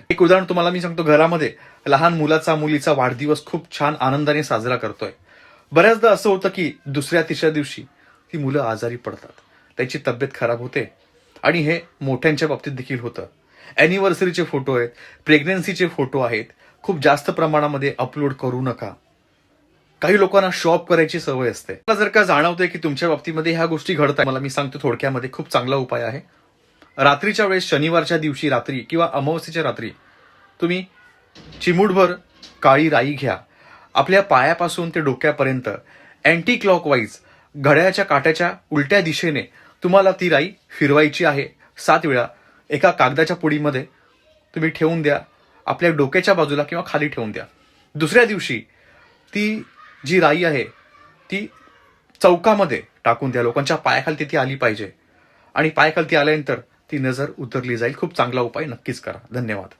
एक उदाहरण तुम्हाला मी सांगतो. घरामध्ये लहान मुलीचा वाढदिवस खूप छान आनंदाने साजरा करतोय. बऱ्याचदा असं होतं की दुसऱ्या तिसऱ्या दिवशी ती मुलं आजारी पडतात, त्याची तब्येत खराब होते आणि हे मोठ्यांच्या बाबतीत देखील होतं. अॅनिव्हर्सरीचे फोटो आहेत, प्रेग्नन्सीचे फोटो आहेत, खूप जास्त प्रमाणामध्ये अपलोड करू नका. काही लोकांना शॉप करायची सवय असते. मला जर का जाणवतंय की तुमच्या बाबतीमध्ये ह्या गोष्टी घडतात, मला मी सांगतो थोडक्यामध्ये खूप चांगला उपाय आहे. रात्रीच्या वेळेस शनिवारच्या दिवशी रात्री किंवा अमावस्येच्या रात्री तुम्ही चिमूटभर काळी राई घ्या. आपल्या पायापासून ते डोक्यापर्यंत अँटी क्लॉकवाईज घड्याळाच्या काट्याच्या उलट्या दिशेने तुम्हाला ती राई फिरवायची आहे 7 वेळा. एका कागदाच्या पुडीमध्ये तुम्ही ठेवून द्या, आपल्या डोक्याच्या बाजूला किंवा खाली ठेवून द्या. दुसऱ्या दिवशी ती जी राई आहे ती चौकामध्ये टाकून द्या. लोकांच्या पायाखाली ती आली पाहिजे आणि पायाखाली आल्यानंतर ती नजर उतरली जाईल. खूप चांगला उपाय नक्कीच करा. धन्यवाद.